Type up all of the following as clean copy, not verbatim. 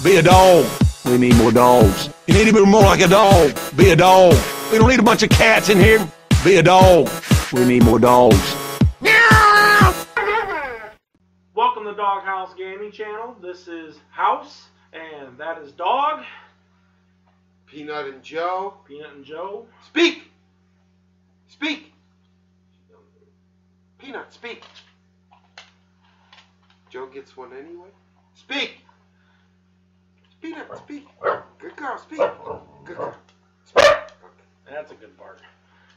Be a dog. We need more dogs. You need to be more like a dog. Be a dog. We don't need a bunch of cats in here. Be a dog. We need more dogs. Welcome to DoggHouse Gaming channel. This is House, and that is Dog. Peanut and Joe. Peanut and Joe. Speak! Speak! Peanut, speak. Joe gets one anyway. Speak! Peanut, speak. Good girl, speak. Good girl. Speak. Okay. That's a good part.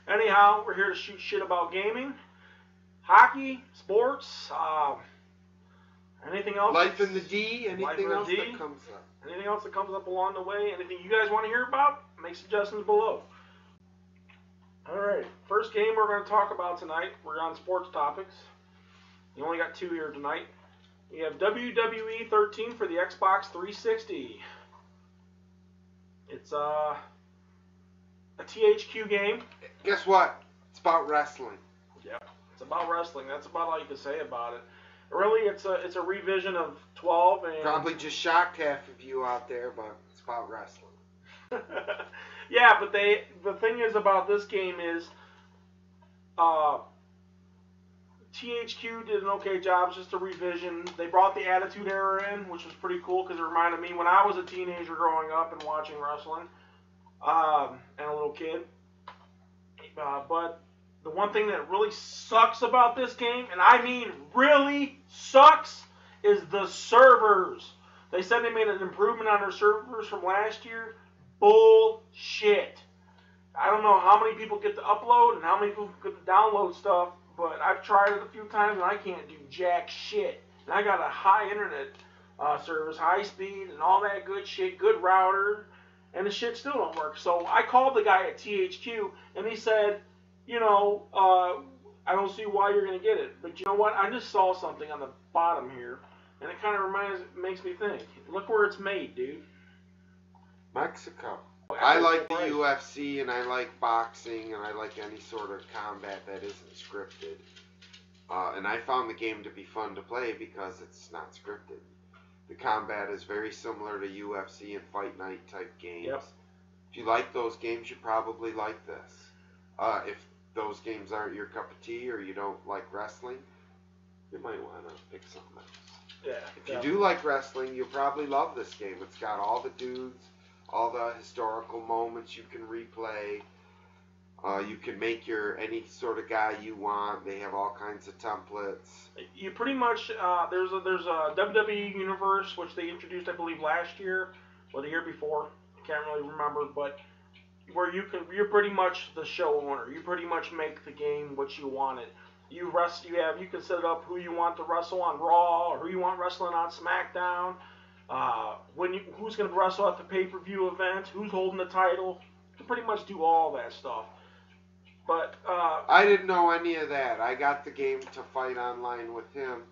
Anyhow, we're here to shoot shit about gaming, hockey, sports, anything else. Life in the D, anything else that comes up. Anything else that comes up along the way, anything you guys want to hear about, make suggestions below. Alright, first game we're going to talk about tonight, we're on sports topics. You only got two here tonight. We have WWE 13 for the Xbox 360. It's a THQ game. Guess what? It's about wrestling. Yeah, it's about wrestling. That's about all you can say about it. Really, it's a revision of 12. And Probably just shocked half of you out there, but it's about wrestling. Yeah, but the thing is about this game is THQ did an okay job. It's just a revision. They brought the Attitude Era in, which was pretty cool because it reminded me when I was a teenager growing up and watching wrestling, and a little kid. But the one thing that really sucks about this game, and I mean really sucks, is the servers. They said they made an improvement on their servers from last year. Bullshit. I don't know how many people get to upload and how many people get to download stuff, but I've tried it a few times and I can't do jack shit. And I got a high internet service, high speed, and all that good shit, good router, and the shit still don't work. So I called the guy at THQ and he said, you know, I don't see why you're going to get it. But you know what? I just saw something on the bottom here, and it kind of makes me think. Look where it's made, dude. Mexico. I like the UFC, and I like boxing, and I like any sort of combat that isn't scripted. And I found the game to be fun to play because it's not scripted. The combat is very similar to UFC and Fight Night type games. Yep. If you like those games, you probably like this. If those games aren't your cup of tea or you don't like wrestling, you might want to pick something else. Yeah. If you do like wrestling, you'll probably love this game. It's got all the dudes, all the historical moments you can replay. You can make any sort of guy you want. They have all kinds of templates. You pretty much there's a WWE universe which they introduced, I believe, last year or the year before. I can't really remember, but where you're pretty much the show owner. You pretty much make the game what you want it. You can set it up who you want to wrestle on Raw or who you want wrestling on SmackDown. Who's going to wrestle at the pay-per-view event? Who's holding the title? You can pretty much do all that stuff. But I didn't know any of that. I got the game to fight online with him,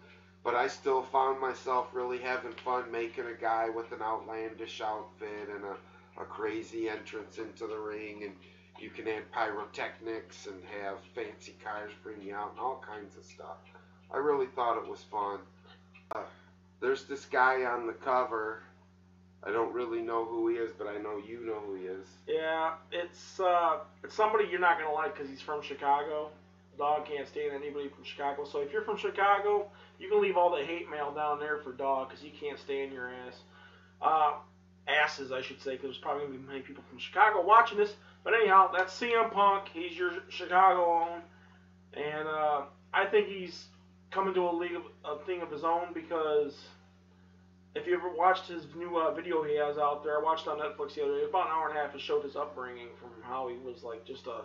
but I still found myself really having fun making a guy with an outlandish outfit and a crazy entrance into the ring, and you can add pyrotechnics and have fancy cars bring you out and all kinds of stuff. I really thought it was fun. There's this guy on the cover. I don't really know who he is, but I know you know who he is. yeah, it's somebody you're not going to like because he's from Chicago. Dog can't stand anybody from Chicago. So if you're from Chicago, you can leave all the hate mail down there for Dog because he can't stand your ass. Asses, I should say, because there's probably going to be many people from Chicago watching this. But anyhow, that's CM Punk. He's your Chicago own. And I think he's coming to a thing of his own because if you ever watched his new video he has out there, I watched it on Netflix the other day, about an hour and a half, it showed his upbringing from how he was like just a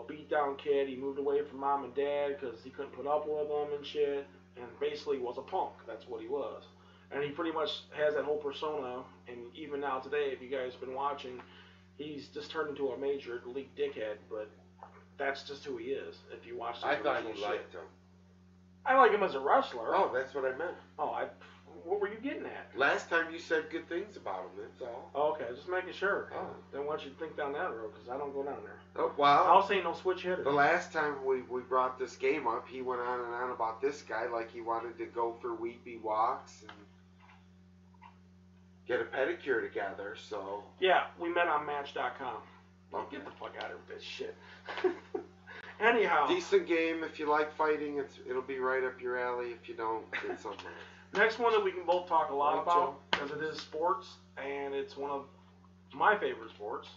beat down kid. He moved away from mom and dad because he couldn't put up with them and shit, and basically was a punk. That's what he was. And he pretty much has that whole persona, and even now today, if you guys have been watching, he's just turned into a major league dickhead, but that's just who he is. If you watch I thought you liked him. I like him as a wrestler. Oh, that's what I meant. What were you getting at? Last time you said good things about him, that's all. Oh, okay, just making sure. Oh. Don't want you to think down that road, because I don't go down there. Oh, wow. I'll say no switch hitter. The last time we brought this game up, he went on and on about this guy like he wanted to go for weepy walks and get a pedicure together, so... Yeah, we met on Match.com. Okay. Get the fuck out of this shit. Anyhow. Decent game. If you like fighting, it'll be right up your alley. If you don't, get something else. Next one that we can both talk a lot about, because it is sports, and it's one of my favorite sports.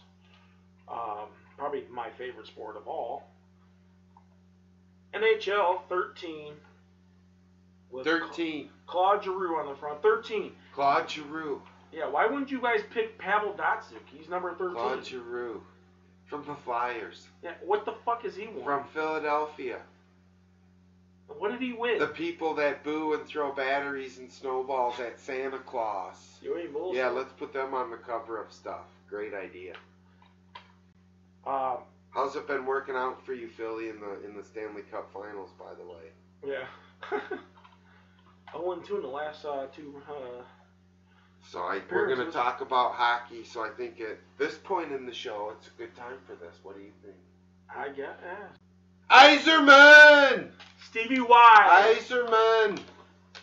Probably my favorite sport of all. NHL 13. With 13. Claude Giroux on the front. 13. Claude Giroux. Yeah, why wouldn't you guys pick Pavel Datsyuk? He's number 13. Claude Giroux. From the Flyers. Yeah, what the fuck is he won? From Philadelphia. What did he win? The people that boo and throw batteries and snowballs at Santa Claus. You ain't bullshit. Yeah, let's put them on the cover of stuff. Great idea. How's it been working out for you, Philly, in the Stanley Cup Finals, by the way? Yeah. 0-2 in the last two. So we're going to talk about hockey. So I think at this point in the show, it's a good time for this. What do you think? I guess. Yzerman! Stevie Y. Yzerman!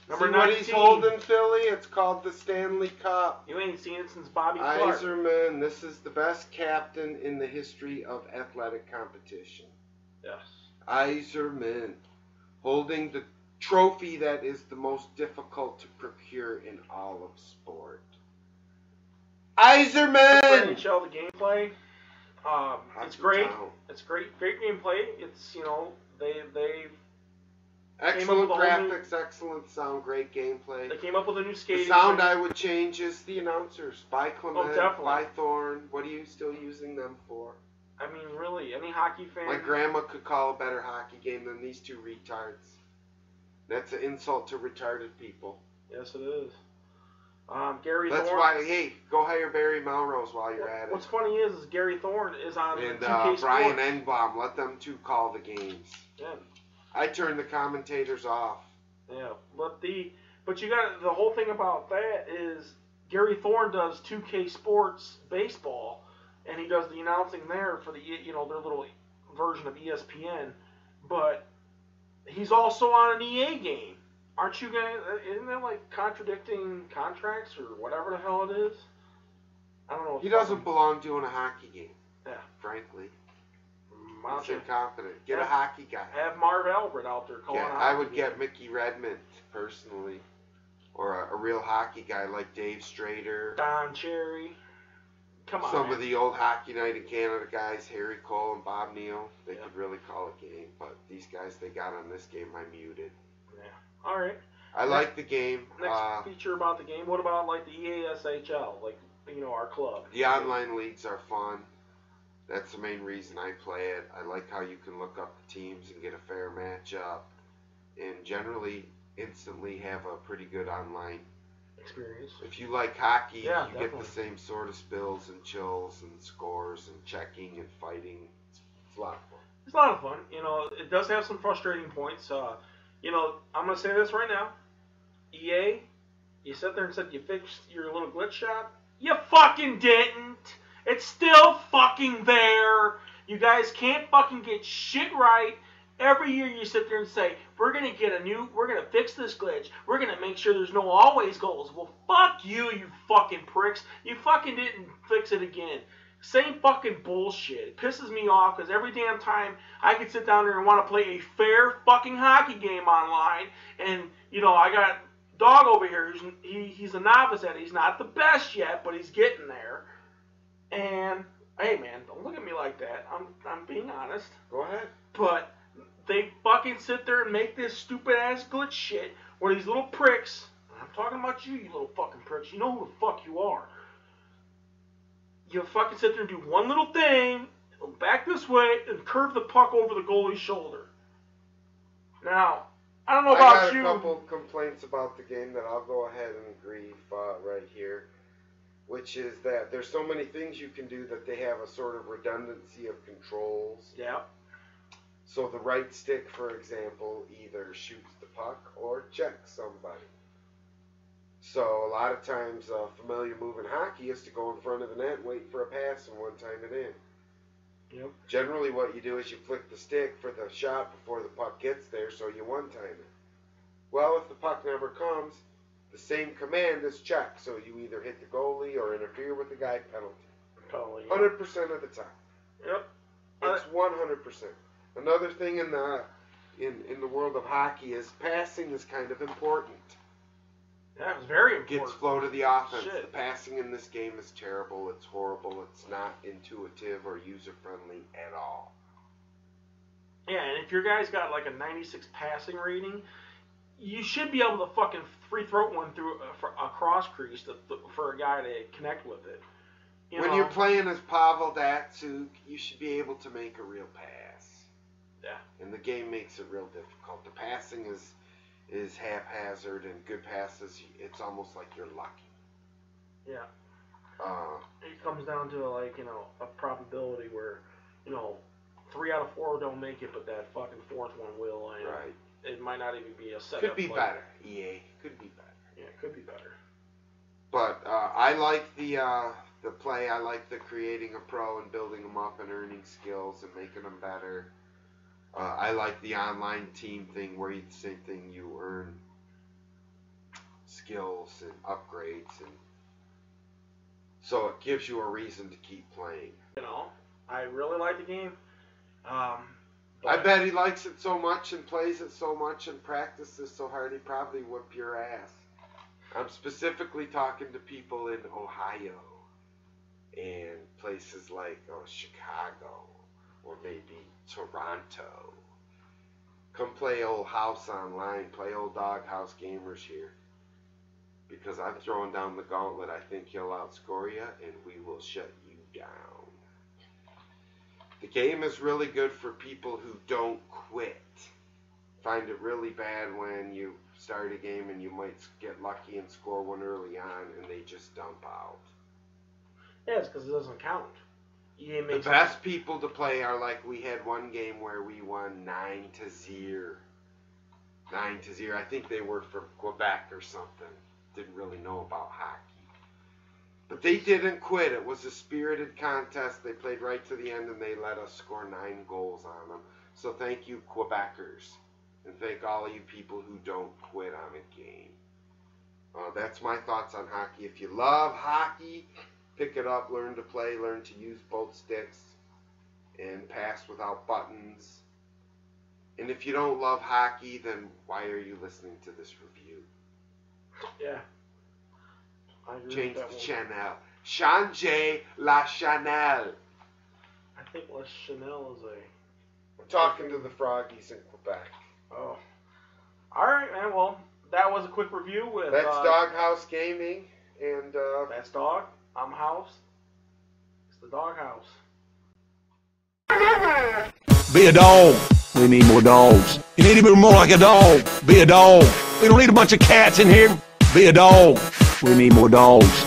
Number See 19. what he's holding, Philly? It's called the Stanley Cup. You ain't seen it since Bobby Clark. Yzerman, this is the best captain in the history of athletic competition. Yes. Yzerman, holding the trophy that is the most difficult to procure in all of sport. Yzerman! NHL, the gameplay. It's great. It's great gameplay. It's, they've excellent graphics, excellent sound, great gameplay. They came up with a new skating. The sound I would change is the announcers. By Clement, definitely. by Thorne. What are you still using them for? I mean, really, any hockey fan. My grandma could call a better hockey game than these two retards. That's an insult to retarded people. Yes, it is. Gary That's Thorne. why, hey, go hire Barry Melrose while you're at it. What's funny is Gary Thorne is on And 2K Brian Sports. Engbaum, let them two call the games. Yeah. I turn the commentators off. Yeah, but you got the whole thing about that is Gary Thorne does 2K Sports baseball, and he does the announcing there for the their little version of ESPN, but he's also on an EA game. Aren't you guys? Isn't that like contradicting contracts or whatever the hell it is? I don't know. He doesn't belong doing a hockey game. Yeah. Frankly. Why He's don't you incompetent. Get a hockey guy. have Marv Albert out there calling? Yeah, I would get Mickey Redmond personally, or a real hockey guy like Dave Strader. Don Cherry. Come on. Some of the old Hockey Night in Canada guys, Harry Cole and Bob Neal, they could really call a game. But these guys they got on this game, I muted. Yeah. All right. I like the game. Next feature about the game. What about like the EASHL, like our club? The online leagues are fun. That's the main reason I play it. I like how you can look up the teams and get a fair matchup, and generally instantly have a pretty good online experience. If you like hockey, you definitely get the same sort of spills and chills and scores and checking and fighting. It's a lot of fun. It's a lot of fun. It does have some frustrating points. I'm going to say this right now. EA, you sat there and said you fixed your little glitch shot. You fucking didn't. It's still fucking there. You guys can't fucking get shit right. Every year you sit there and say, we're going to fix this glitch. We're going to make sure there's no always goals. Well, fuck you, you fucking pricks. You fucking didn't fix it again. Same fucking bullshit. It pisses me off because every damn time I can sit down there and want to play a fair fucking hockey game online, and, I got Dogg over here. He's a novice at it. He's not the best yet, but he's getting there. And, hey, man, don't look at me like that. I'm being honest. Go ahead. But they fucking sit there and make this stupid-ass glitch shit where these little pricks, and I'm talking about you little fucking pricks, you know who the fuck you are. You fucking sit there and do one little thing, back this way, and curve the puck over the goalie's shoulder. Now, I don't know about you. I got a couple complaints about the game that I'll go ahead and grieve right here, which is that there's so many things you can do that they have a sort of redundancy of controls. Yeah. So the right stick, for example, either shoots the puck or checks somebody. So a lot of times a familiar move in hockey is to go in front of the net and wait for a pass and one-time it in. Yep. Generally what you do is you flick the stick for the shot before the puck gets there, so you one-time it. Well, if the puck never comes, the same command as check. So you either hit the goalie or interfere with the guy, penalty. Totally. 100% of the time. Yep. It's 100%. Another thing in the world of hockey is passing is kind of important. Yeah, it was very important. Gets flow to the offense. Shit. The passing in this game is terrible. It's horrible. It's not intuitive or user-friendly at all. Yeah, and if your guy's got like a 96 passing rating, you should be able to fucking free throw one through for a cross crease for a guy to connect with it. When you're playing as Pavel Datsyuk, you should be able to make a real pass. Yeah. And the game makes it real difficult. The passing is haphazard, and good passes, it's almost like you're lucky. Yeah. It comes down to like, a probability where, 3 out of 4 don't make it, but that fucking 4th one will. And right. It might not even be a setup. Could be better. EA. Could be better. Yeah, it could be better. But I like the play. I like the creating a pro and building them up and earning skills and making them better. I like the online team thing where the same thing, you earn skills and upgrades, and so it gives you a reason to keep playing. I really like the game. I bet he likes it so much and plays it so much and practices so hard he probably whip your ass. I'm specifically talking to people in Ohio and places like Chicago or maybe Toronto. Come play old house online, play old DoggHouse Gamers here. Because I'm throwing down the gauntlet. I think he'll outscore you and we will shut you down. The game is really good for people who don't quit. Find it really bad when you start a game and you might get lucky and score one early on and they just dump out. Yeah, it's because it doesn't count. The best people to play are like, we had one game where we won 9-0. 9-0. I think they were from Quebec or something. Didn't really know about hockey. But they didn't quit. It was a spirited contest. They played right to the end and they let us score 9 goals on them. So thank you, Quebecers. And thank all of you people who don't quit on a game. That's my thoughts on hockey. If you love hockey, pick it up, learn to play, learn to use both sticks, and pass without buttons. And if you don't love hockey, then why are you listening to this review? Yeah. I agree Change with that the one. channel. Changer la Chanel. I think La Chanel is a... I'm talking to the froggies in Quebec. Oh. Alright, man. Well, that was a quick review with... That's DoggHouse Gaming. And, that's Dog. I'm House. It's the DoggHouse. Be a dog. We need more dogs. You need to be more like a dog. Be a dog. We don't need a bunch of cats in here. Be a dog. We need more dogs.